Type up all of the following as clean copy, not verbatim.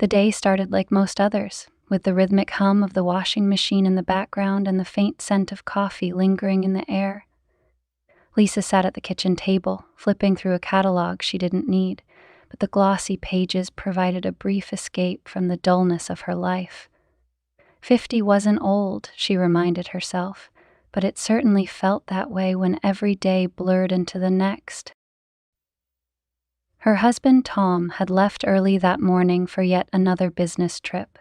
The day started like most others, with the rhythmic hum of the washing machine in the background and the faint scent of coffee lingering in the air. Lisa sat at the kitchen table, flipping through a catalog she didn't need, but the glossy pages provided a brief escape from the dullness of her life. 50 wasn't old, she reminded herself, but it certainly felt that way when every day blurred into the next. Her husband Tom had left early that morning for yet another business trip.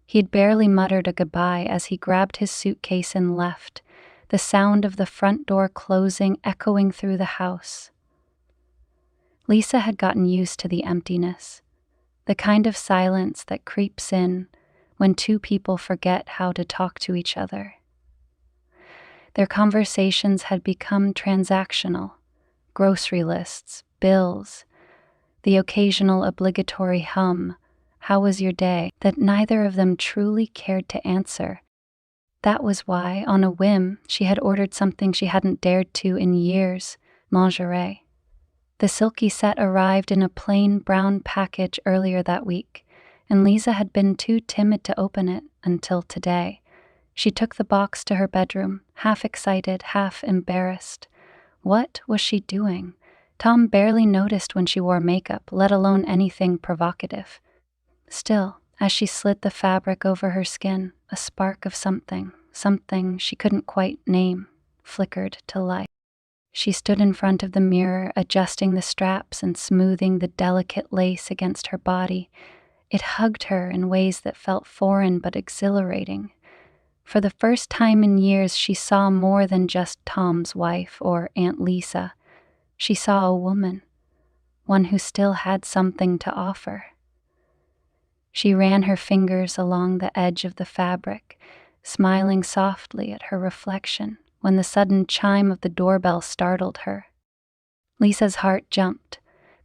He'd barely muttered a goodbye as he grabbed his suitcase and left, the sound of the front door closing echoing through the house. Lisa had gotten used to the emptiness, the kind of silence that creeps in when two people forget how to talk to each other. Their conversations had become transactional: grocery lists, bills, the occasional obligatory hum, "How was your day?" that neither of them truly cared to answer. That was why, on a whim, she had ordered something she hadn't dared to in years: lingerie. The silky set arrived in a plain brown package earlier that week, and Lisa had been too timid to open it until today. She took the box to her bedroom, half excited, half embarrassed. What was she doing? Tom barely noticed when she wore makeup, let alone anything provocative. Still, as she slid the fabric over her skin, a spark of something she couldn't quite name, flickered to life. She stood in front of the mirror, adjusting the straps and smoothing the delicate lace against her body. It hugged her in ways that felt foreign but exhilarating. For the first time in years, she saw more than just Tom's wife or Aunt Lisa. She saw a woman, one who still had something to offer. She ran her fingers along the edge of the fabric, smiling softly at her reflection when the sudden chime of the doorbell startled her. Lisa's heart jumped.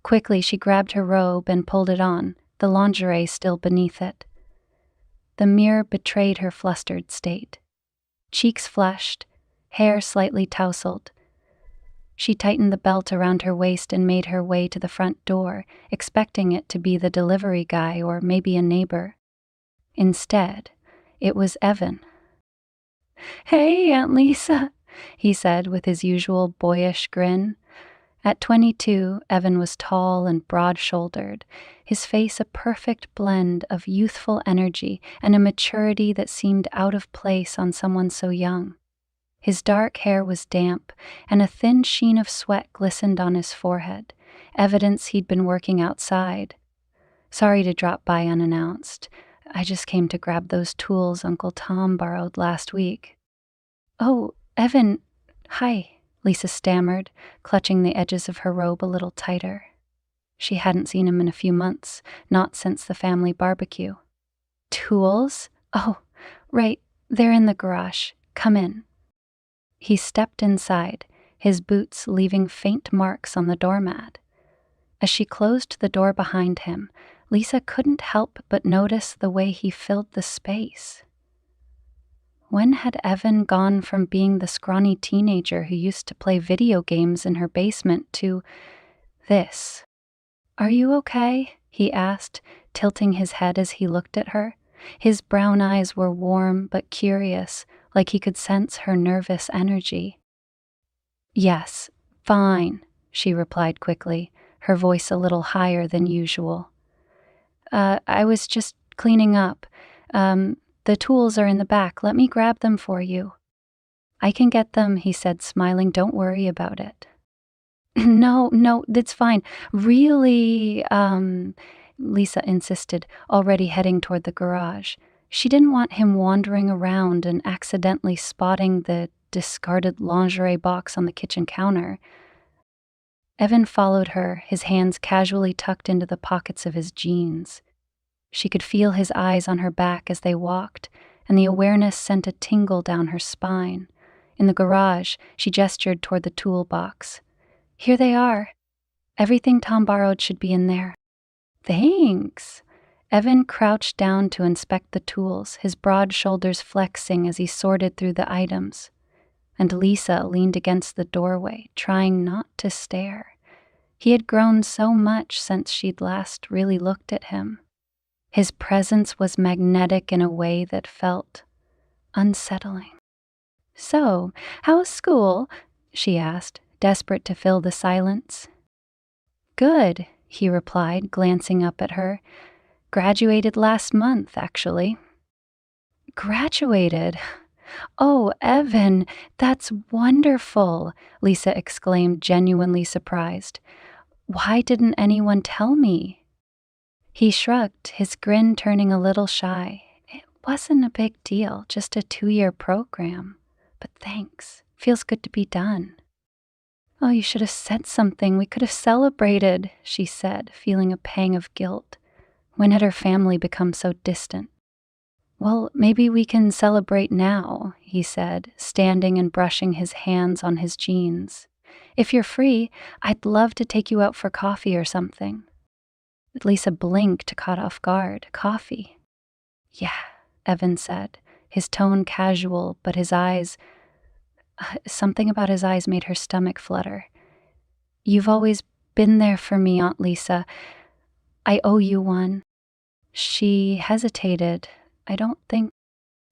Quickly, she grabbed her robe and pulled it on, the lingerie still beneath it. The mirror betrayed her flustered state. Cheeks flushed, hair slightly tousled. She tightened the belt around her waist and made her way to the front door, expecting it to be the delivery guy or maybe a neighbor. Instead, it was Evan. "Hey, Aunt Lisa," he said with his usual boyish grin. At 22, Evan was tall and broad-shouldered, his face a perfect blend of youthful energy and a maturity that seemed out of place on someone so young. His dark hair was damp, and a thin sheen of sweat glistened on his forehead, evidence he'd been working outside. "Sorry to drop by unannounced. I just came to grab those tools Uncle Tom borrowed last week." "Oh, Evan, hi," Lisa stammered, clutching the edges of her robe a little tighter. She hadn't seen him in a few months, not since the family barbecue. "Tools? Oh, right, they're in the garage. Come in." He stepped inside, his boots leaving faint marks on the doormat. As she closed the door behind him, Lisa couldn't help but notice the way he filled the space. When had Evan gone from being the scrawny teenager who used to play video games in her basement to this? "Are you okay?" he asked, tilting his head as he looked at her. His brown eyes were warm but curious, like he could sense her nervous energy. "Yes, fine," she replied quickly, her voice a little higher than usual. I was just cleaning up. The tools are in the back. Let me grab them for you." "I can get them," he said, smiling. "Don't worry about it." No, that's fine. Really, Lisa insisted, already heading toward the garage. She didn't want him wandering around and accidentally spotting the discarded lingerie box on the kitchen counter. Evan followed her, his hands casually tucked into the pockets of his jeans. She could feel his eyes on her back as they walked, and the awareness sent a tingle down her spine. In the garage, she gestured toward the toolbox. "Here they are. Everything Tom borrowed should be in there." "Thanks." Evan crouched down to inspect the tools, his broad shoulders flexing as he sorted through the items. And Lisa leaned against the doorway, trying not to stare. He had grown so much since she'd last really looked at him. His presence was magnetic in a way that felt unsettling. "So, how's school?" she asked, desperate to fill the silence. "Good," he replied, glancing up at her. "Graduated last month, actually." "Graduated? Oh, Evan, that's wonderful," Lisa exclaimed, genuinely surprised. "Why didn't anyone tell me?" He shrugged, his grin turning a little shy. "It wasn't a big deal, just a 2-year program. But thanks. Feels good to be done." "Oh, you should have said something. We could have celebrated," she said, feeling a pang of guilt. When had her family become so distant? "Well, maybe we can celebrate now," he said, standing and brushing his hands on his jeans. "If you're free, I'd love to take you out for coffee or something." Lisa blinked, caught off guard. "Coffee?" "Yeah," Evan said, his tone casual, but his eyes... something about his eyes made her stomach flutter. "You've always been there for me, Aunt Lisa. I owe you one." She hesitated. "I don't think..."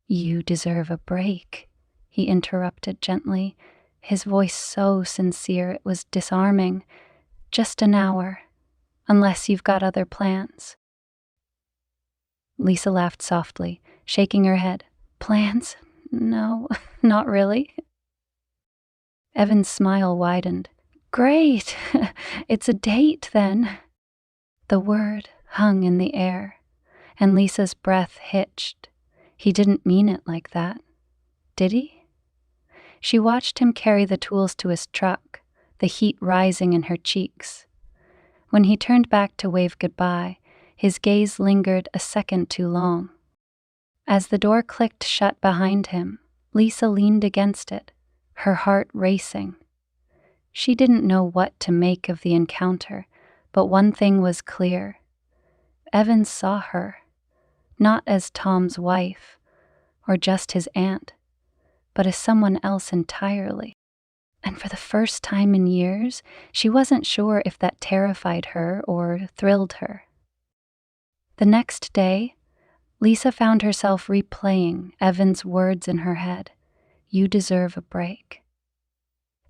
"You deserve a break," he interrupted gently, his voice so sincere it was disarming. "Just an hour, unless you've got other plans." Lisa laughed softly, shaking her head. "Plans? No, not really." Evan's smile widened. "Great! It's a date, then." The word hung in the air, and Lisa's breath hitched. He didn't mean it like that, did he? She watched him carry the tools to his truck, the heat rising in her cheeks. When he turned back to wave goodbye, his gaze lingered a second too long. As the door clicked shut behind him, Lisa leaned against it, her heart racing. She didn't know what to make of the encounter, but one thing was clear. Evan saw her, not as Tom's wife, or just his aunt, but as someone else entirely. And for the first time in years, she wasn't sure if that terrified her or thrilled her. The next day, Lisa found herself replaying Evan's words in her head. "You deserve a break."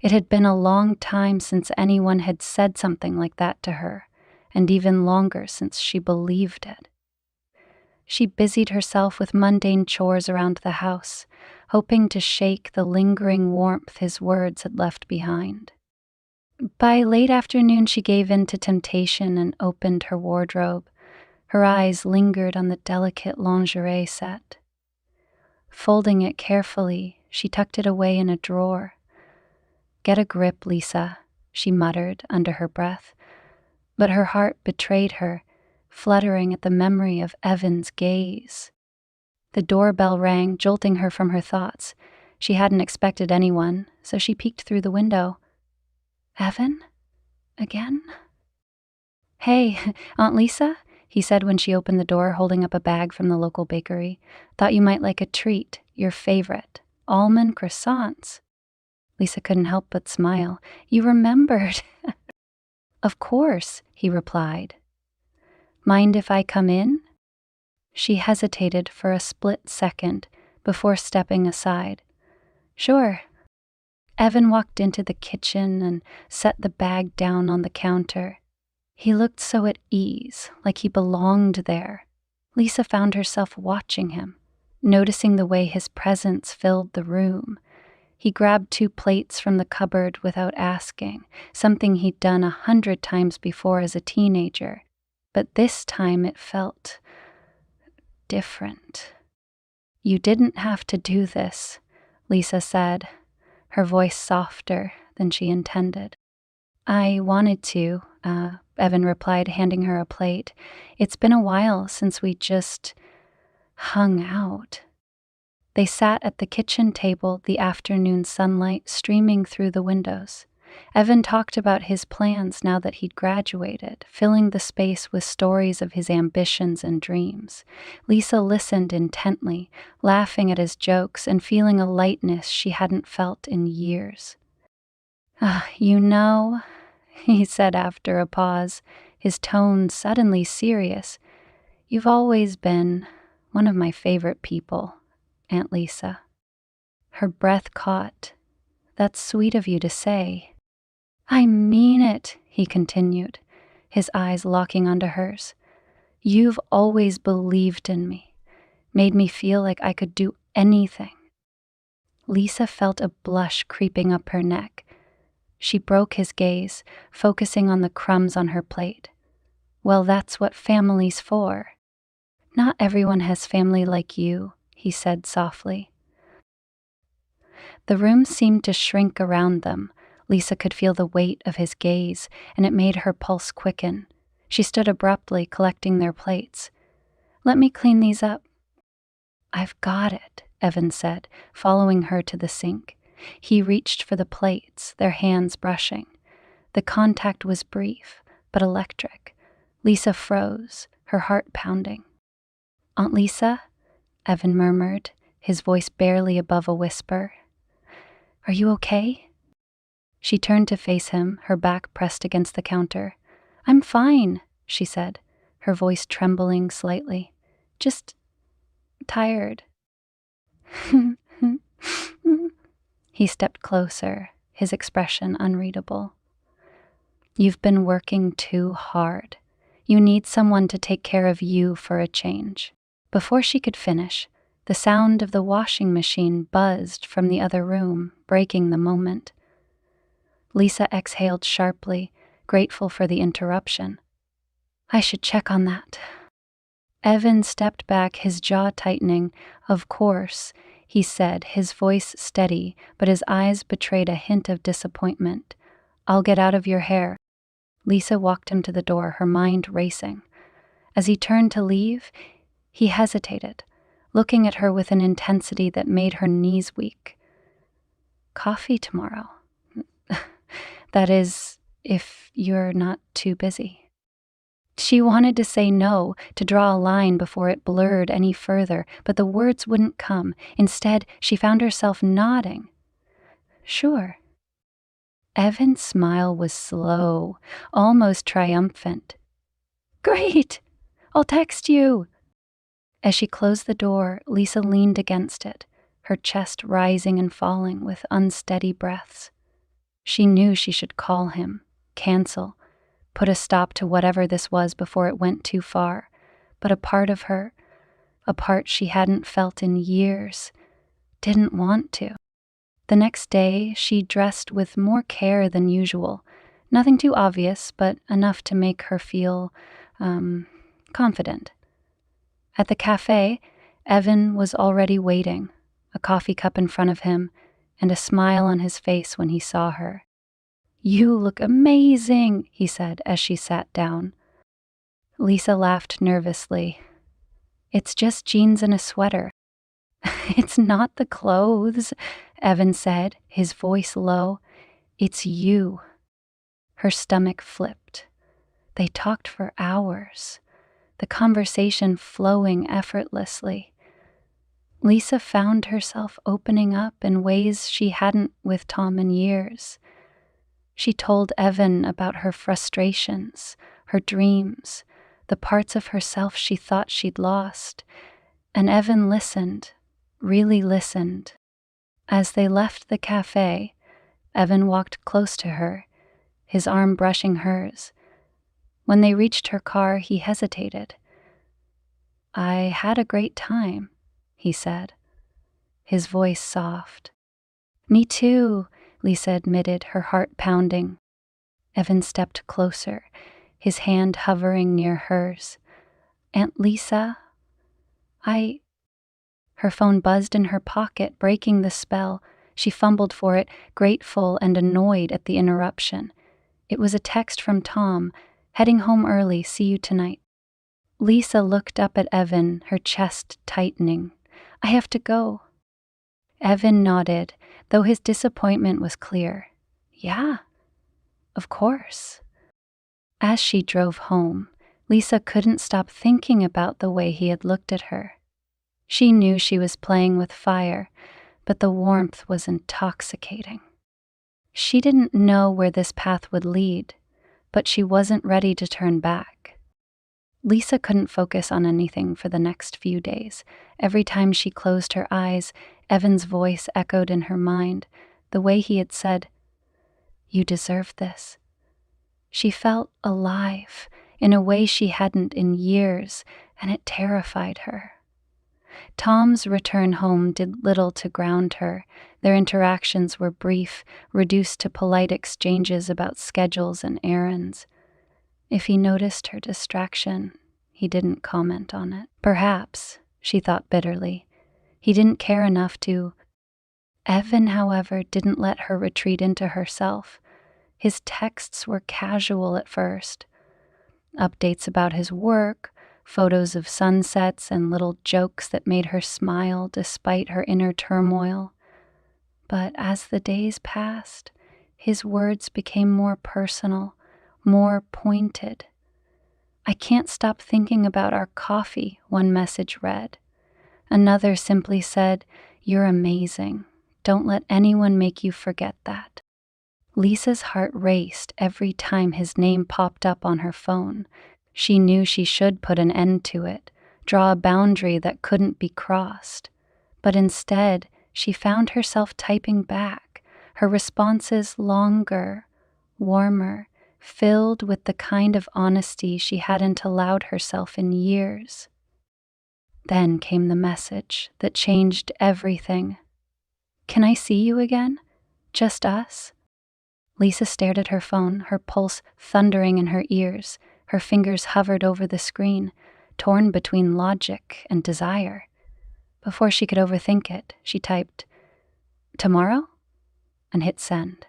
It had been a long time since anyone had said something like that to her, and even longer since she believed it. She busied herself with mundane chores around the house, hoping to shake the lingering warmth his words had left behind. By late afternoon, she gave in to temptation and opened her wardrobe. Her eyes lingered on the delicate lingerie set. Folding it carefully, she tucked it away in a drawer. "Get a grip, Lisa," she muttered under her breath. But her heart betrayed her, fluttering at the memory of Evan's gaze. The doorbell rang, jolting her from her thoughts. She hadn't expected anyone, so she peeked through the window. "Evan? Again?" "Hey, Aunt Lisa?" he said when she opened the door, holding up a bag from the local bakery. "Thought you might like a treat, your favorite. Almond croissants." Lisa couldn't help but smile. "You remembered." "Of course," he replied. "Mind if I come in?" She hesitated for a split second before stepping aside. "Sure." Evan walked into the kitchen and set the bag down on the counter. He looked so at ease, like he belonged there. Lisa found herself watching him, noticing the way his presence filled the room. He grabbed 2 plates from the cupboard without asking, something he'd done 100 times before as a teenager. But this time it felt different. "You didn't have to do this," Lisa said, her voice softer than she intended. "I wanted to," Evan replied, handing her a plate. "It's been a while since we just hung out." They sat at the kitchen table, the afternoon sunlight streaming through the windows. Evan talked about his plans now that he'd graduated, filling the space with stories of his ambitions and dreams. Lisa listened intently, laughing at his jokes and feeling a lightness she hadn't felt in years. You know," he said after a pause, his tone suddenly serious, You've always been one of my favorite people, Aunt Lisa. Her breath caught. That's sweet of you to say. I mean it, he continued, his eyes locking onto hers. You've always believed in me, made me feel like I could do anything. Lisa felt a blush creeping up her neck. She broke his gaze, focusing on the crumbs on her plate. Well, that's what family's for. Not everyone has family like you, he said softly. The room seemed to shrink around them. Lisa could feel the weight of his gaze, and it made her pulse quicken. She stood abruptly, collecting their plates. Let me clean these up. I've got it, Evan said, following her to the sink. He reached for the plates, their hands brushing. The contact was brief, but electric. Lisa froze, her heart pounding. Aunt Lisa? Evan murmured, his voice barely above a whisper. Are you okay? She turned to face him, her back pressed against the counter. I'm fine, she said, her voice trembling slightly. Just tired. He stepped closer, his expression unreadable. You've been working too hard. You need someone to take care of you for a change. Before she could finish, the sound of the washing machine buzzed from the other room, breaking the moment. Lisa exhaled sharply, grateful for the interruption. I should check on that. Evan stepped back, his jaw tightening. Of course, he said, his voice steady, but his eyes betrayed a hint of disappointment. I'll get out of your hair. Lisa walked him to the door, her mind racing. As he turned to leave, he hesitated, looking at her with an intensity that made her knees weak. Coffee tomorrow. That is, if you're not too busy. She wanted to say no, to draw a line before it blurred any further, but the words wouldn't come. Instead, she found herself nodding. Sure. Evan's smile was slow, almost triumphant. Great! I'll text you! As she closed the door, Lisa leaned against it, her chest rising and falling with unsteady breaths. She knew she should call him, cancel, put a stop to whatever this was before it went too far, but a part of her, a part she hadn't felt in years, didn't want to. The next day, she dressed with more care than usual, nothing too obvious, but enough to make her feel, confident. At the cafe, Evan was already waiting, a coffee cup in front of him, and a smile on his face when he saw her. You look amazing, he said as she sat down. Lisa laughed nervously. It's just jeans and a sweater. It's not the clothes, Evan said, his voice low. It's you. Her stomach flipped. They talked for hours, the conversation flowing effortlessly. Lisa found herself opening up in ways she hadn't with Tom in years. She told Evan about her frustrations, her dreams, the parts of herself she thought she'd lost, and Evan listened, really listened. As they left the cafe, Evan walked close to her, his arm brushing hers. When they reached her car, he hesitated. I had a great time, he said, his voice soft. Me too, Lisa admitted, her heart pounding. Evan stepped closer, his hand hovering near hers. Aunt Lisa, Her phone buzzed in her pocket, breaking the spell. She fumbled for it, grateful and annoyed at the interruption. It was a text from Tom, heading home early, see you tonight. Lisa looked up at Evan, her chest tightening. I have to go. Evan nodded, though his disappointment was clear. Yeah, of course. As she drove home, Lisa couldn't stop thinking about the way he had looked at her. She knew she was playing with fire, but the warmth was intoxicating. She didn't know where this path would lead, but she wasn't ready to turn back. Lisa couldn't focus on anything for the next few days. Every time she closed her eyes, Evan's voice echoed in her mind, the way he had said, "You deserve this." She felt alive in a way she hadn't in years, and it terrified her. Tom's return home did little to ground her. Their interactions were brief, reduced to polite exchanges about schedules and errands. If he noticed her distraction, he didn't comment on it. Perhaps, she thought bitterly, he didn't care enough to. Evan, however, didn't let her retreat into herself. His texts were casual at first. Updates about his work, photos of sunsets, and little jokes that made her smile despite her inner turmoil. But as the days passed, his words became more personal, more pointed. "I can't stop thinking about our coffee," one message read. Another simply said, "You're amazing. Don't let anyone make you forget that." Lisa's heart raced every time his name popped up on her phone. She knew she should put an end to it, draw a boundary that couldn't be crossed. But instead, she found herself typing back, her responses longer, warmer, filled with the kind of honesty she hadn't allowed herself in years. Then came the message that changed everything. "Can I see you again? Just us?" Lisa stared at her phone, her pulse thundering in her ears. Her fingers hovered over the screen, torn between logic and desire. Before she could overthink it, she typed, "Tomorrow?" and hit send.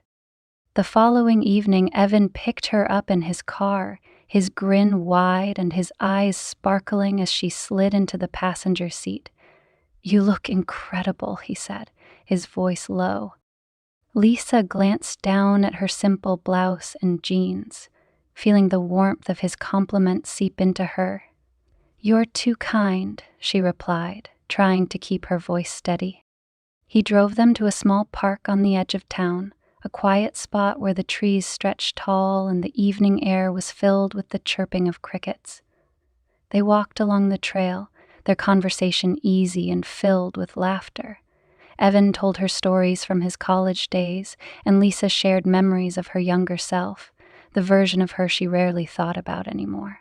The following evening, Evan picked her up in his car, his grin wide and his eyes sparkling as she slid into the passenger seat. "You look incredible," he said, his voice low. Lisa glanced down at her simple blouse and jeans, feeling the warmth of his compliment seep into her. "You're too kind," she replied, trying to keep her voice steady. He drove them to a small park on the edge of town, a quiet spot where the trees stretched tall and the evening air was filled with the chirping of crickets. They walked along the trail, their conversation easy and filled with laughter. Evan told her stories from his college days, and Lisa shared memories of her younger self, the version of her she rarely thought about anymore.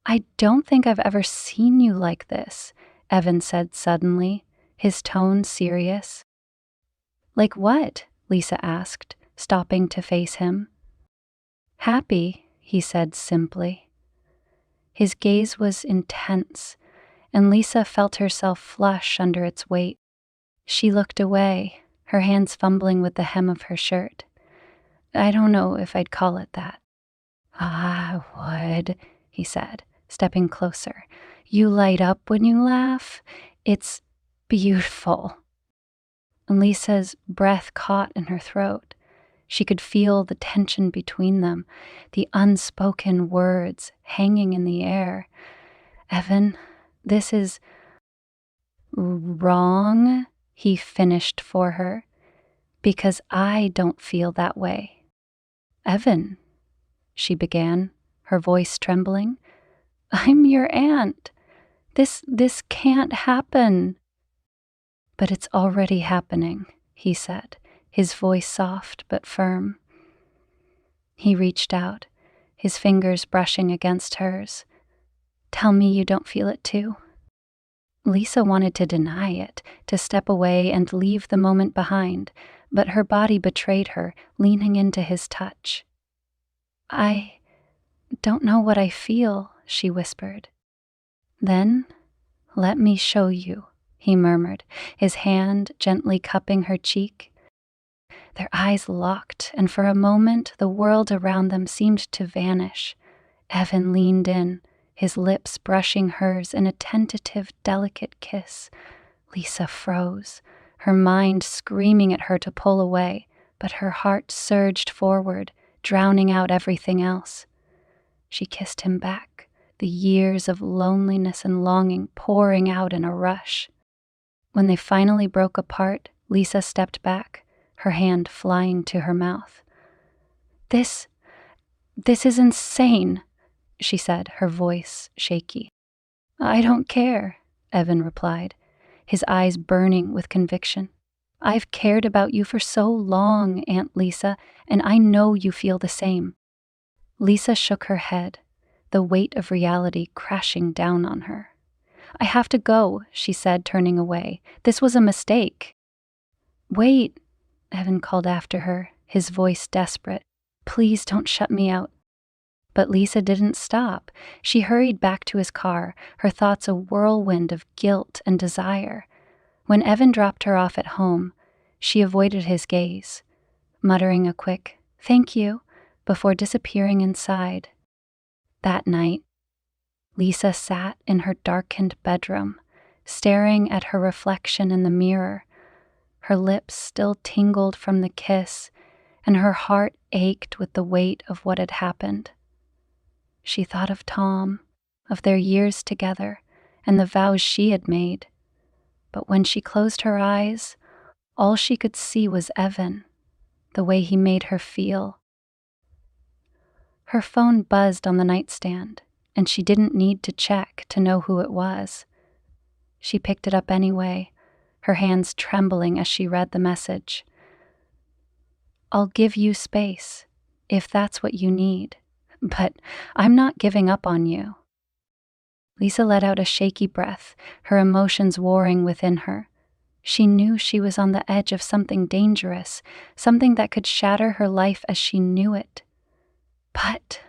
"I don't think I've ever seen you like this," Evan said suddenly, his tone serious. "Like what?" Lisa asked, stopping to face him. "Happy," he said simply. His gaze was intense, and Lisa felt herself flush under its weight. She looked away, her hands fumbling with the hem of her shirt. "I don't know if I'd call it that." "I would," he said, stepping closer. "You light up when you laugh. It's beautiful." And Lisa's breath caught in her throat. She could feel the tension between them, the unspoken words hanging in the air. "Evan, this is wrong," he finished for her, "because I don't feel that way." "Evan," she began, her voice trembling, "I'm your aunt. This can't happen." "But it's already happening," he said, his voice soft but firm. He reached out, his fingers brushing against hers. "Tell me you don't feel it too." Lisa wanted to deny it, to step away and leave the moment behind, but her body betrayed her, leaning into his touch. "I don't know what I feel," she whispered. "Then let me show you," he murmured, his hand gently cupping her cheek. Their eyes locked, and for a moment the world around them seemed to vanish. Evan leaned in, his lips brushing hers in a tentative, delicate kiss. Lisa froze, her mind screaming at her to pull away, but her heart surged forward, drowning out everything else. She kissed him back, the years of loneliness and longing pouring out in a rush. When they finally broke apart, Lisa stepped back, her hand flying to her mouth. This is insane," she said, her voice shaky. I don't care, Evan replied, his eyes burning with conviction. I've cared about you for so long, Aunt Lisa, and I know you feel the same. Lisa shook her head, the weight of reality crashing down on her. I have to go, she said, turning away. This was a mistake. Wait, Evan called after her, his voice desperate. Please don't shut me out. But Lisa didn't stop. She hurried back to his car, her thoughts a whirlwind of guilt and desire. When Evan dropped her off at home, she avoided his gaze, muttering a quick, "Thank you," before disappearing inside. That night, Lisa sat in her darkened bedroom, staring at her reflection in the mirror. Her lips still tingled from the kiss, and her heart ached with the weight of what had happened. She thought of Tom, of their years together, and the vows she had made. But when she closed her eyes, all she could see was Evan, the way he made her feel. Her phone buzzed on the nightstand, and she didn't need to check to know who it was. She picked it up anyway, her hands trembling as she read the message. I'll give you space, if that's what you need, but I'm not giving up on you. Lisa let out a shaky breath, her emotions warring within her. She knew she was on the edge of something dangerous, something that could shatter her life as she knew it. But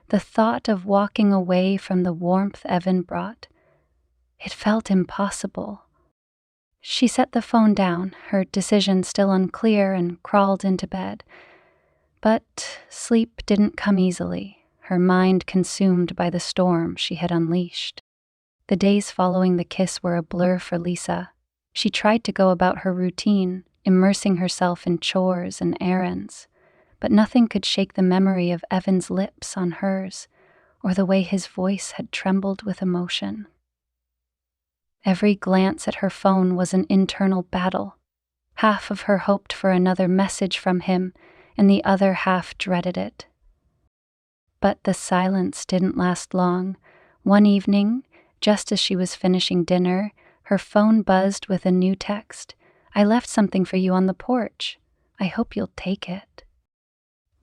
the thought of walking away from the warmth Evan brought, it felt impossible. She set the phone down, her decision still unclear, and crawled into bed. But sleep didn't come easily, her mind consumed by the storm she had unleashed. The days following the kiss were a blur for Lisa. She tried to go about her routine, immersing herself in chores and errands, but nothing could shake the memory of Evan's lips on hers, or the way his voice had trembled with emotion. Every glance at her phone was an internal battle. Half of her hoped for another message from him, and the other half dreaded it. But the silence didn't last long. One evening, just as she was finishing dinner, her phone buzzed with a new text. I left something for you on the porch. I hope you'll take it.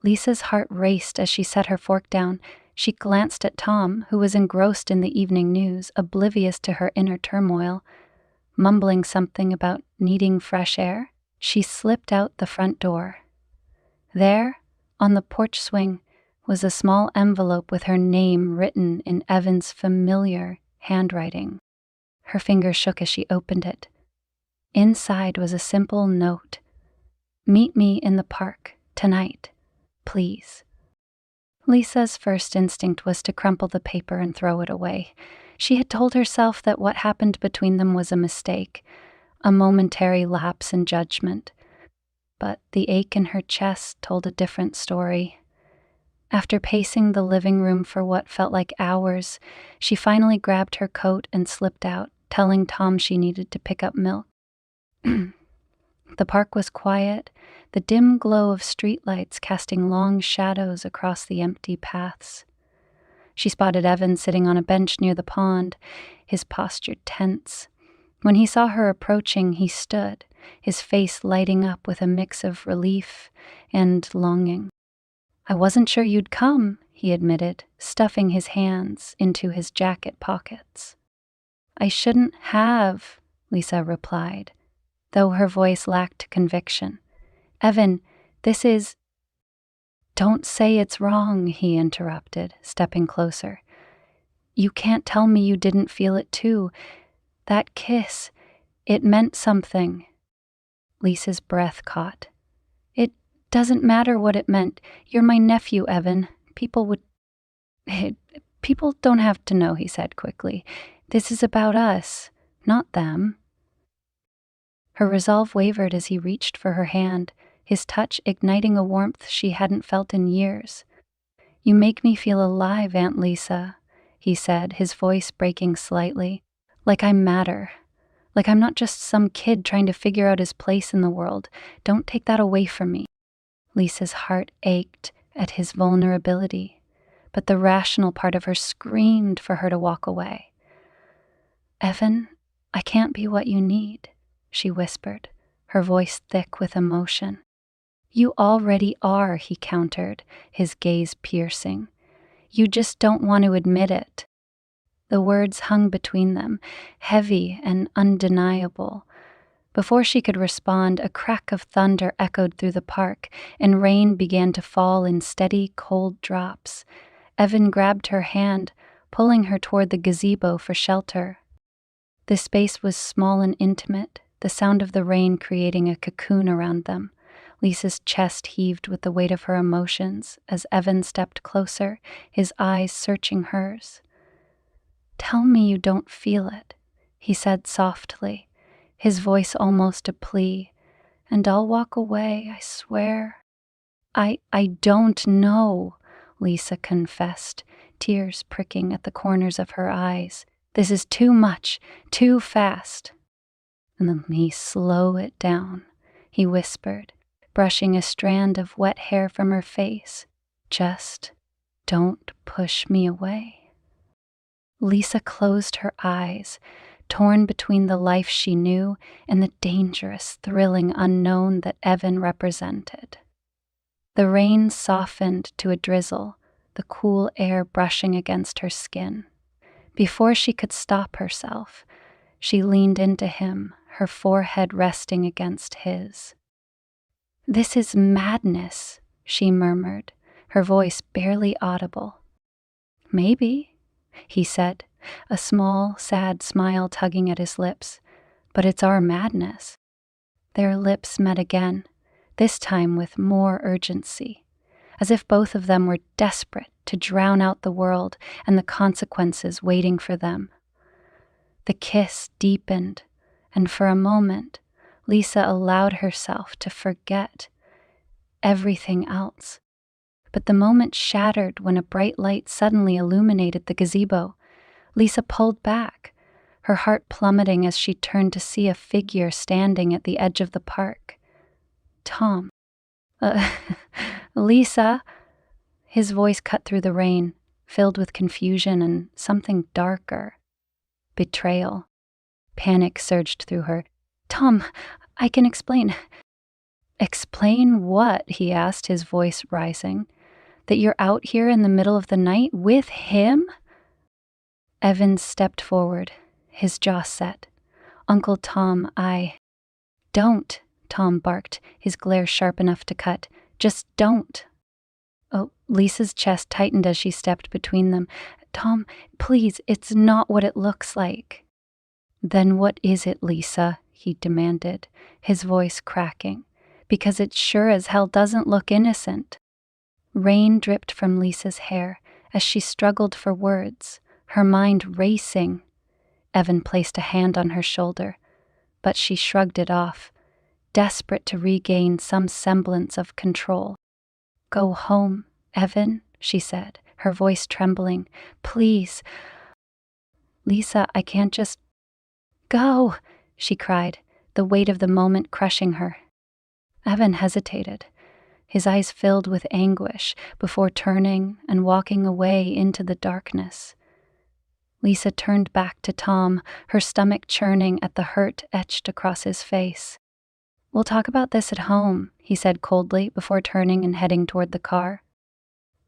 Lisa's heart raced as she set her fork down. She glanced at Tom, who was engrossed in the evening news, oblivious to her inner turmoil. Mumbling something about needing fresh air, she slipped out the front door. There, on the porch swing, was a small envelope with her name written in Evan's familiar handwriting. Her fingers shook as she opened it. Inside was a simple note. Meet me in the park, tonight, please. Lisa's first instinct was to crumple the paper and throw it away. She had told herself that what happened between them was a mistake, a momentary lapse in judgment. But the ache in her chest told a different story. After pacing the living room for what felt like hours, she finally grabbed her coat and slipped out, telling Tom she needed to pick up milk. The park was quiet, the dim glow of streetlights casting long shadows across the empty paths. She spotted Evan sitting on a bench near the pond, his posture tense. When he saw her approaching, he stood, his face lighting up with a mix of relief and longing. I wasn't sure you'd come, he admitted, stuffing his hands into his jacket pockets. I shouldn't have, Lisa replied, though her voice lacked conviction. Evan, this is... Don't say it's wrong, he interrupted, stepping closer. You can't tell me you didn't feel it too. That kiss, it meant something. Lisa's breath caught. It doesn't matter what it meant. You're my nephew, Evan. People don't have to know, he said quickly. This is about us, not them. Her resolve wavered as he reached for her hand, his touch igniting a warmth she hadn't felt in years. You make me feel alive, Aunt Lisa, he said, his voice breaking slightly. Like I matter. Like I'm not just some kid trying to figure out his place in the world. Don't take that away from me. Lisa's heart ached at his vulnerability, but the rational part of her screamed for her to walk away. "Evan, I can't be what you need," she whispered, her voice thick with emotion. "You already are," he countered, his gaze piercing. "You just don't want to admit it." The words hung between them, heavy and undeniable. Before she could respond, a crack of thunder echoed through the park, and rain began to fall in steady, cold drops. Evan grabbed her hand, pulling her toward the gazebo for shelter. The space was small and intimate, the sound of the rain creating a cocoon around them. Lisa's chest heaved with the weight of her emotions as Evan stepped closer, his eyes searching hers. "Tell me you don't feel it," he said softly, his voice almost a plea, "and I'll walk away, I swear." I don't know," Lisa confessed, tears pricking at the corners of her eyes. "This is too much, too fast." "Let me slow it down," he whispered, brushing a strand of wet hair from her face. "Just don't push me away." Lisa closed her eyes, torn between the life she knew and the dangerous, thrilling unknown that Evan represented. The rain softened to a drizzle, the cool air brushing against her skin. Before she could stop herself, she leaned into him, her forehead resting against his. "This is madness," she murmured, her voice barely audible. "Maybe," he said, a small, sad smile tugging at his lips, "but it's our madness." Their lips met again, this time with more urgency, as if both of them were desperate to drown out the world and the consequences waiting for them. The kiss deepened, and for a moment, Lisa allowed herself to forget everything else. But the moment shattered when a bright light suddenly illuminated the gazebo. Lisa pulled back, her heart plummeting as she turned to see a figure standing at the edge of the park. "Tom." "Lisa." His voice cut through the rain, filled with confusion and something darker. Betrayal. Panic surged through her. "Tom, I can explain." "Explain what?" he asked, his voice rising. "That you're out here in the middle of the night with him?" Evans stepped forward, his jaw set. "Uncle Tom, Don't," Tom barked, his glare sharp enough to cut. "Just don't." Oh, Lisa's chest tightened as she stepped between them. "Tom, please, it's not what it looks like." "Then what is it, Lisa?" he demanded, his voice cracking. "Because it sure as hell doesn't look innocent." Rain dripped from Lisa's hair as she struggled for words, her mind racing. Evan placed a hand on her shoulder, but she shrugged it off, desperate to regain some semblance of control. "Go home, Evan," she said, her voice trembling. "Please." "Lisa, I can't just—" "Go," she cried, the weight of the moment crushing her. Evan hesitated, his eyes filled with anguish before turning and walking away into the darkness. Lisa turned back to Tom, her stomach churning at the hurt etched across his face. "We'll talk about this at home," he said coldly before turning and heading toward the car.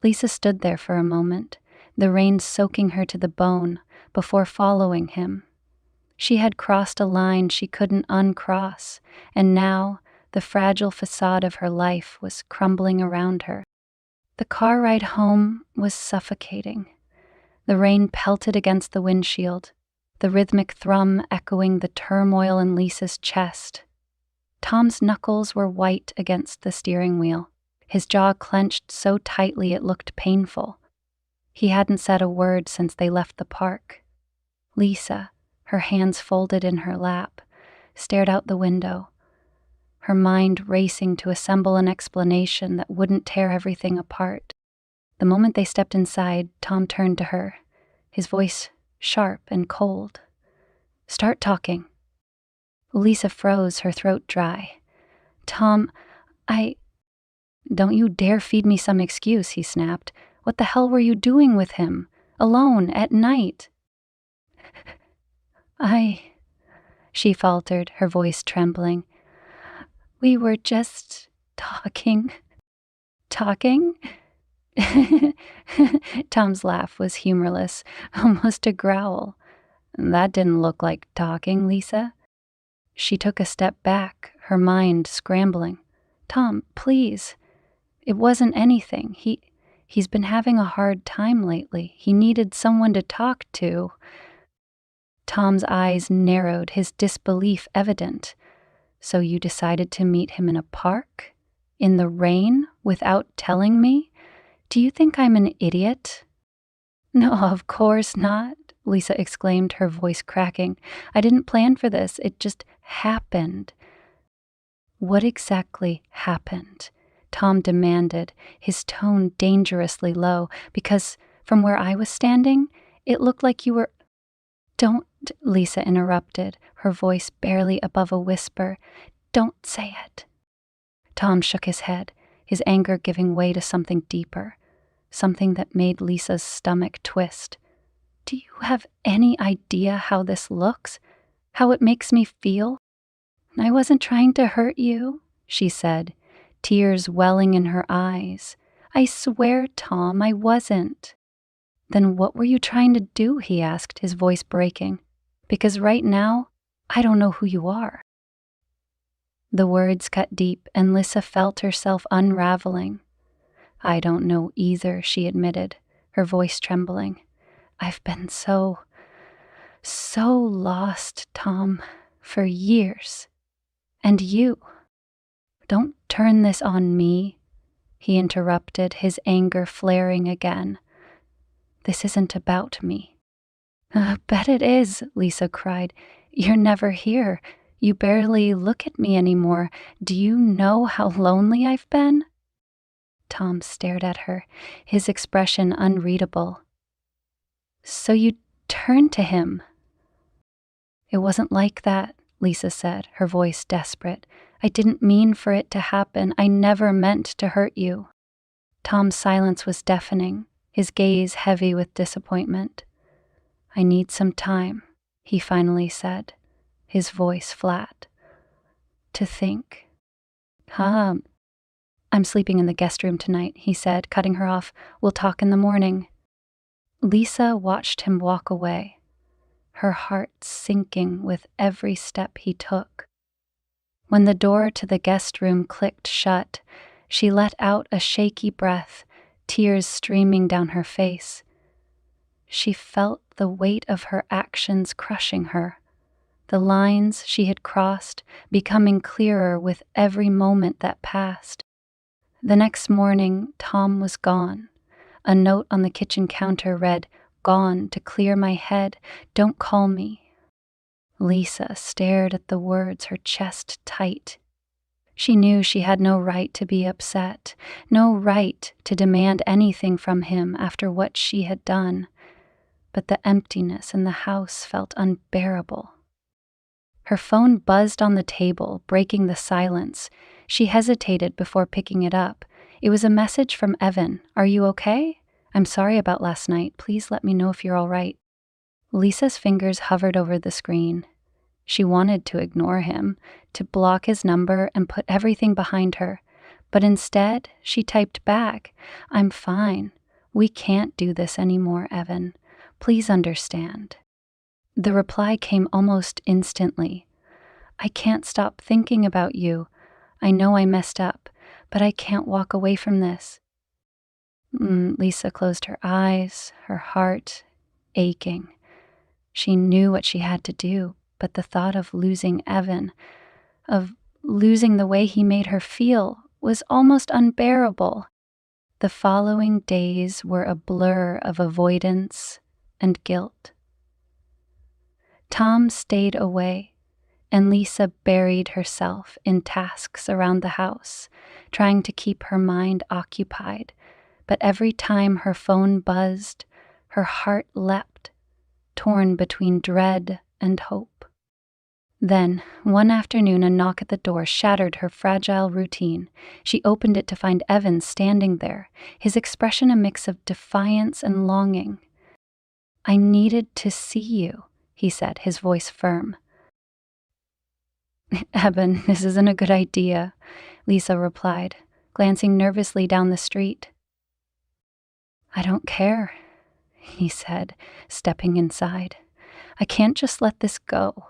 Lisa stood there for a moment, the rain soaking her to the bone, before following him. She had crossed a line she couldn't uncross, and now the fragile facade of her life was crumbling around her. The car ride home was suffocating. The rain pelted against the windshield, the rhythmic thrum echoing the turmoil in Lisa's chest. Tom's knuckles were white against the steering wheel, his jaw clenched so tightly it looked painful. He hadn't said a word since they left the park. Lisa, her hands folded in her lap, stared out the window, her mind racing to assemble an explanation that wouldn't tear everything apart. The moment they stepped inside, Tom turned to her, his voice sharp and cold. "Start talking." Lisa froze, her throat dry. "Tom, Don't you dare feed me some excuse," he snapped. What the hell were you doing with him? Alone, at night? She faltered, her voice trembling. We were just talking. Talking? Tom's laugh was humorless, almost a growl. That didn't look like talking, Lisa. She took a step back, her mind scrambling. Tom, please. It wasn't anything. He's been having a hard time lately. He needed someone to talk to. Tom's eyes narrowed, his disbelief evident. So you decided to meet him in a park? In the rain? Without telling me? Do you think I'm an idiot? No, of course not, Lisa exclaimed, her voice cracking. I didn't plan for this. It just happened. What exactly happened? Tom demanded, his tone dangerously low, because from where I was standing, it looked like you were— Don't, Lisa interrupted, her voice barely above a whisper. Don't say it. Tom shook his head, his anger giving way to something deeper, something that made Lisa's stomach twist. Do you have any idea how this looks? How it makes me feel? I wasn't trying to hurt you, she said, tears welling in her eyes. I swear, Tom, I wasn't. Then what were you trying to do? He asked, his voice breaking. Because right now, I don't know who you are. The words cut deep, and Lisa felt herself unraveling. I don't know either, she admitted, her voice trembling. I've been so lost, Tom, for years. And you. Don't turn this on me, he interrupted, his anger flaring again. This isn't about me. Bet it is, Lisa cried. You're never here. You barely look at me anymore. Do you know how lonely I've been? Tom stared at her, his expression unreadable. So you turned to him. It wasn't like that, Lisa said, her voice desperate. I didn't mean for it to happen. I never meant to hurt you. Tom's silence was deafening, his gaze heavy with disappointment. I need some time, he finally said, his voice flat. To think. I'm sleeping in the guest room tonight, he said, cutting her off. We'll talk in the morning. Lisa watched him walk away, her heart sinking with every step he took. When the door to the guest room clicked shut, she let out a shaky breath, tears streaming down her face. She felt the weight of her actions crushing her, the lines she had crossed becoming clearer with every moment that passed. The next morning, Tom was gone. A note on the kitchen counter read, "Gone to clear my head. Don't call me." Lisa stared at the words, her chest tight. She knew she had no right to be upset, no right to demand anything from him after what she had done. But the emptiness in the house felt unbearable. Her phone buzzed on the table, breaking the silence. She hesitated before picking it up. It was a message from Evan. Are you okay? I'm sorry about last night. Please let me know if you're all right. Lisa's fingers hovered over the screen. She wanted to ignore him, to block his number and put everything behind her. But instead, she typed back, I'm fine. We can't do this anymore, Evan. Please understand. The reply came almost instantly. I can't stop thinking about you. I know I messed up, but I can't walk away from this. Lisa closed her eyes, her heart aching. She knew what she had to do, but the thought of losing Evan, of losing the way he made her feel, was almost unbearable. The following days were a blur of avoidance and guilt. Tom stayed away, and Lisa buried herself in tasks around the house, trying to keep her mind occupied. But every time her phone buzzed, her heart leapt, torn between dread and hope. Then, one afternoon, a knock at the door shattered her fragile routine. She opened it to find Evan standing there, his expression a mix of defiance and longing. "I needed to see you," he said, his voice firm. "Evan, this isn't a good idea," Lisa replied, glancing nervously down the street. "I don't care," he said, stepping inside. "I can't just let this go.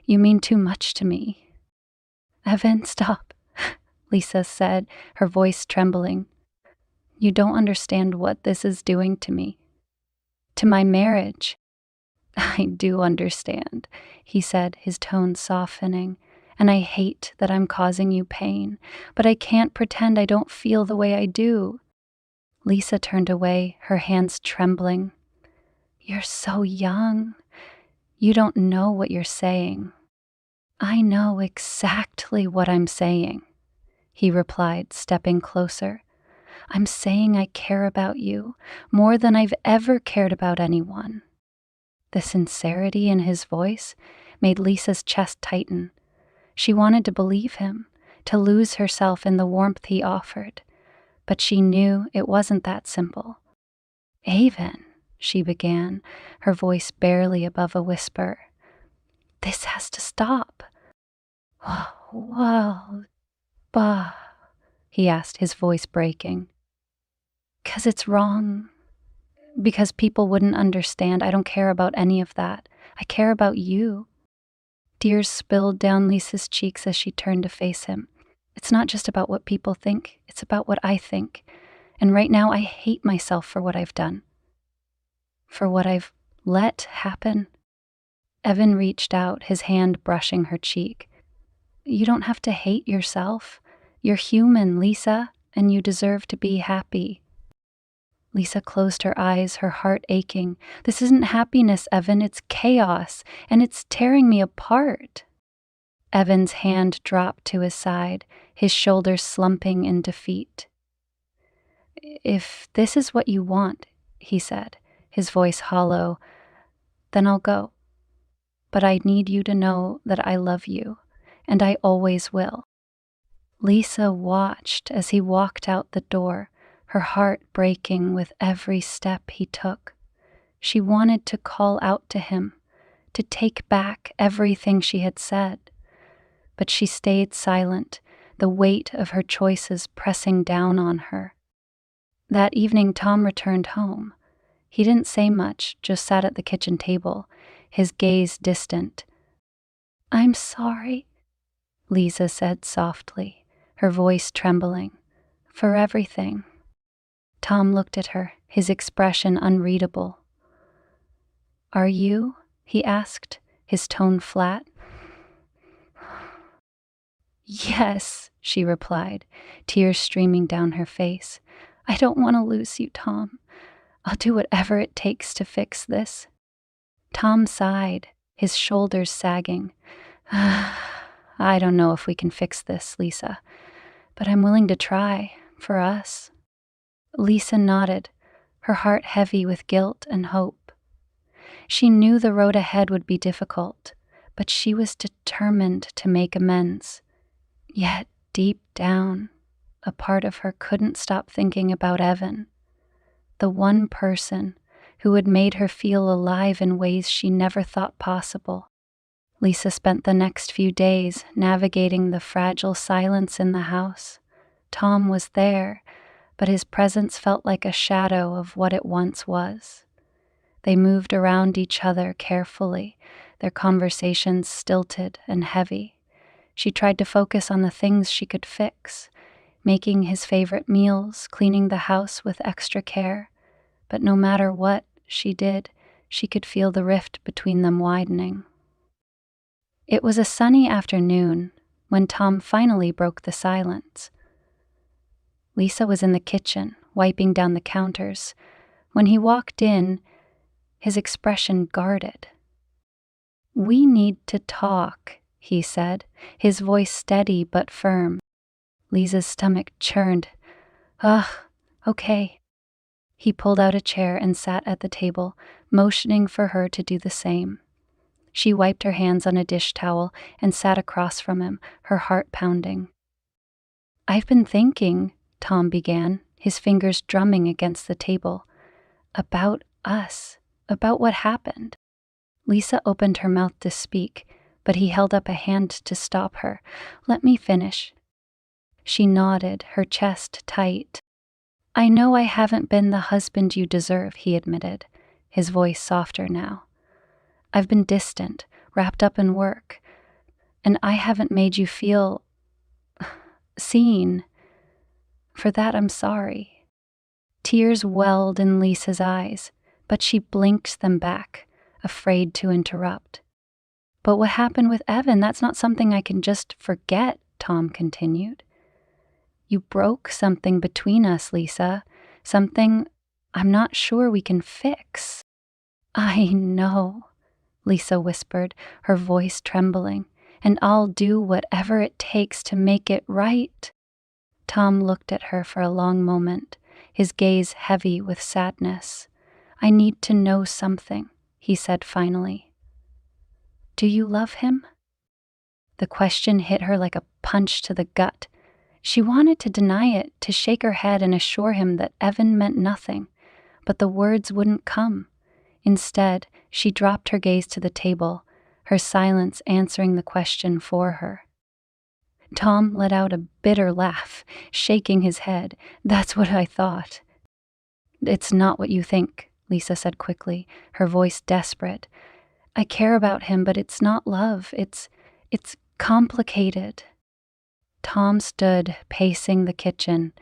You mean too much to me." "Evan, stop," Lisa said, her voice trembling. "You don't understand what this is doing to me. To my marriage." "I do understand," he said, his tone softening. "And I hate that I'm causing you pain, but I can't pretend I don't feel the way I do." Lisa turned away, her hands trembling. "You're so young. You don't know what you're saying." "I know exactly what I'm saying," he replied, stepping closer. "I'm saying I care about you more than I've ever cared about anyone." The sincerity in his voice made Lisa's chest tighten. She wanted to believe him, to lose herself in the warmth he offered, but she knew it wasn't that simple. "Avon," she began, her voice barely above a whisper, "this has to stop." "Well, bah," he asked, his voice breaking. "'Cause it's wrong. Because people wouldn't understand. I don't care about any of that. I care about you." Tears spilled down Lisa's cheeks as she turned to face him. "It's not just about what people think. It's about what I think. And right now I hate myself for what I've done. For what I've let happen." Evan reached out, his hand brushing her cheek. "You don't have to hate yourself. You're human, Lisa, and you deserve to be happy." Lisa closed her eyes, her heart aching. "This isn't happiness, Evan. It's chaos, and it's tearing me apart." Evan's hand dropped to his side, his shoulders slumping in defeat. "If this is what you want," he said, his voice hollow, "then I'll go. But I need you to know that I love you, and I always will." Lisa watched as he walked out the door, her heart breaking with every step he took. She wanted to call out to him, to take back everything she had said. But she stayed silent, the weight of her choices pressing down on her. That evening, Tom returned home. He didn't say much, just sat at the kitchen table, his gaze distant. "I'm sorry," Lisa said softly, her voice trembling, "for everything." Tom looked at her, his expression unreadable. "Are you?" he asked, his tone flat. "Yes," she replied, tears streaming down her face. "I don't want to lose you, Tom. I'll do whatever it takes to fix this." Tom sighed, his shoulders sagging. "I don't know if we can fix this, Lisa, but I'm willing to try, for us." Lisa nodded, her heart heavy with guilt and hope. She knew the road ahead would be difficult, but she was determined to make amends. Yet, deep down, a part of her couldn't stop thinking about Evan, the one person who had made her feel alive in ways she never thought possible. Lisa spent the next few days navigating the fragile silence in the house. Tom was there, but his presence felt like a shadow of what it once was. They moved around each other carefully, their conversations stilted and heavy. She tried to focus on the things she could fix, making his favorite meals, cleaning the house with extra care. But no matter what she did, she could feel the rift between them widening. It was a sunny afternoon when Tom finally broke the silence. Lisa was in the kitchen, wiping down the counters. When he walked in, his expression guarded. "We need to talk," he said, his voice steady but firm. Lisa's stomach churned. "Ugh, okay." He pulled out a chair and sat at the table, motioning for her to do the same. She wiped her hands on a dish towel and sat across from him, her heart pounding. "I've been thinking," Tom began, his fingers drumming against the table, "about us, about what happened." Lisa opened her mouth to speak, but he held up a hand to stop her. "Let me finish." She nodded, her chest tight. "I know I haven't been the husband you deserve," he admitted, his voice softer now. "I've been distant, wrapped up in work, and I haven't made you feel seen. For that, I'm sorry." Tears welled in Lisa's eyes, but she blinked them back, afraid to interrupt. "But what happened with Evan, that's not something I can just forget," Tom continued. "You broke something between us, Lisa, something I'm not sure we can fix." "I know," Lisa whispered, her voice trembling, "and I'll do whatever it takes to make it right." Tom looked at her for a long moment, his gaze heavy with sadness. "I need to know something," he said finally. "Do you love him?" The question hit her like a punch to the gut. She wanted to deny it, to shake her head and assure him that Evan meant nothing, but the words wouldn't come. Instead, she dropped her gaze to the table, her silence answering the question for her. Tom let out a bitter laugh, shaking his head. "That's what I thought." "It's not what you think," Lisa said quickly, her voice desperate. "I care about him, but it's not love. It's complicated." Tom stood, pacing the kitchen.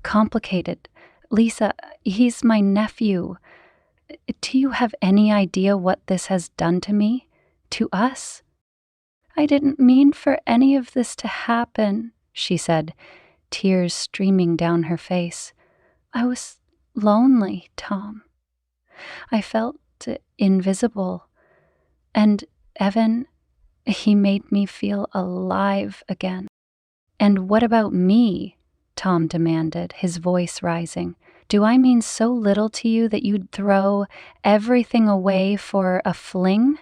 "Complicated? Lisa, he's my nephew. Do you have any idea what this has done to me? To us?" "I didn't mean for any of this to happen," she said, tears streaming down her face. "I was lonely, Tom. I felt invisible. And Evan, he made me feel alive again." "And what about me?" Tom demanded, his voice rising. "Do I mean so little to you that you'd throw everything away for a fling?"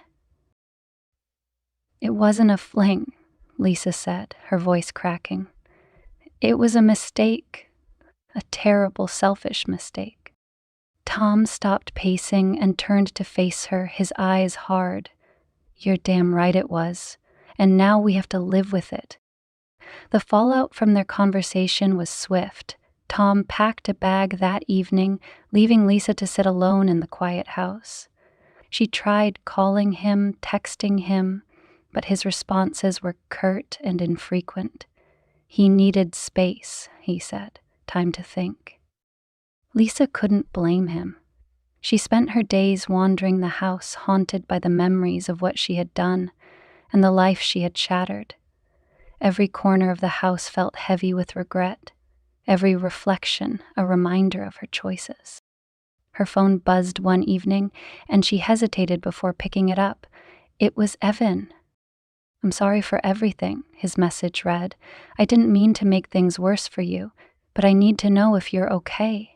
"It wasn't a fling," Lisa said, her voice cracking. "It was a mistake, a terrible, selfish mistake." Tom stopped pacing and turned to face her, his eyes hard. "You're damn right it was, and now we have to live with it." The fallout from their conversation was swift. Tom packed a bag that evening, leaving Lisa to sit alone in the quiet house. She tried calling him, texting him, but his responses were curt and infrequent. He needed space, he said, time to think. Lisa couldn't blame him. She spent her days wandering the house, haunted by the memories of what she had done and the life she had shattered. Every corner of the house felt heavy with regret, every reflection a reminder of her choices. Her phone buzzed one evening, and she hesitated before picking it up. It was Evan. "I'm sorry for everything," his message read. "I didn't mean to make things worse for you, but I need to know if you're okay."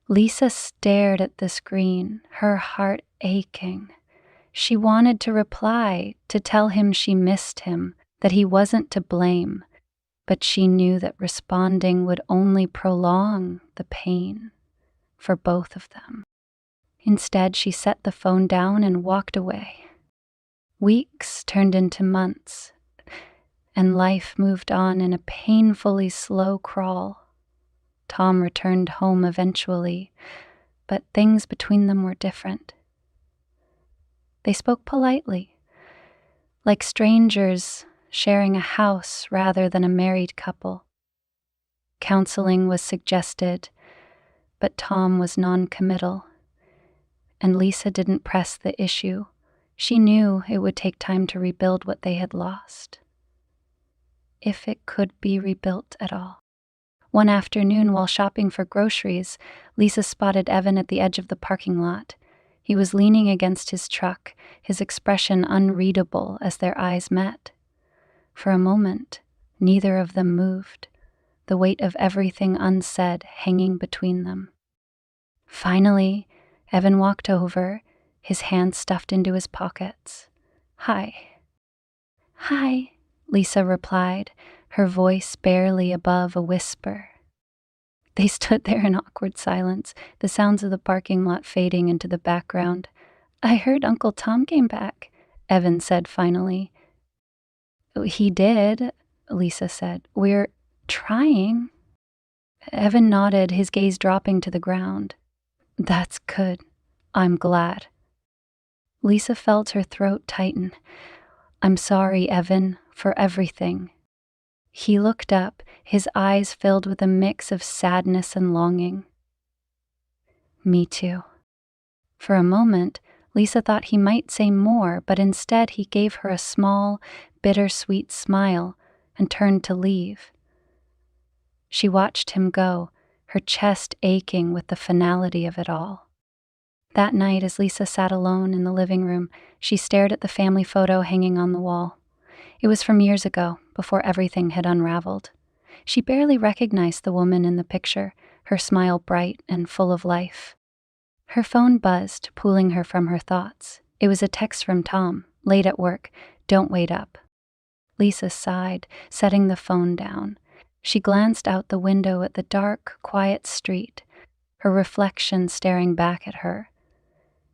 Lisa stared at the screen, her heart aching. She wanted to reply, to tell him she missed him, that he wasn't to blame, but she knew that responding would only prolong the pain for both of them. Instead, she set the phone down and walked away. Weeks turned into months, and life moved on in a painfully slow crawl. Tom returned home eventually, but things between them were different. They spoke politely, like strangers sharing a house rather than a married couple. Counseling was suggested, but Tom was non-committal, and Lisa didn't press the issue. She knew it would take time to rebuild what they had lost, if it could be rebuilt at all. One afternoon, while shopping for groceries, Lisa spotted Evan at the edge of the parking lot. He was leaning against his truck, his expression unreadable as their eyes met. For a moment, neither of them moved, the weight of everything unsaid hanging between them. Finally, Evan walked over, his hands stuffed into his pockets. Hi. Hi, Lisa replied, her voice barely above a whisper. They stood there in awkward silence, the sounds of the parking lot fading into the background. I heard Uncle Tom came back, Evan said finally. He did, Lisa said. We're trying. Evan nodded, his gaze dropping to the ground. That's good. I'm glad. Lisa felt her throat tighten. I'm sorry, Evan, for everything. He looked up, his eyes filled with a mix of sadness and longing. Me too. For a moment, Lisa thought he might say more, but instead he gave her a small, bittersweet smile and turned to leave. She watched him go, her chest aching with the finality of it all. That night, as Lisa sat alone in the living room, she stared at the family photo hanging on the wall. It was from years ago, before everything had unraveled. She barely recognized the woman in the picture, her smile bright and full of life. Her phone buzzed, pulling her from her thoughts. It was a text from Tom, late at work. Don't wait up. Lisa sighed, setting the phone down. She glanced out the window at the dark, quiet street, her reflection staring back at her.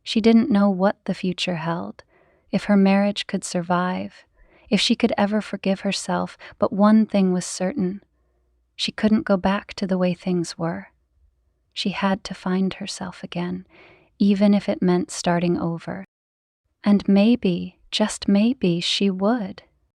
She didn't know what the future held, if her marriage could survive, if she could ever forgive herself, but one thing was certain. She couldn't go back to the way things were. She had to find herself again, even if it meant starting over. And maybe, just maybe, she would.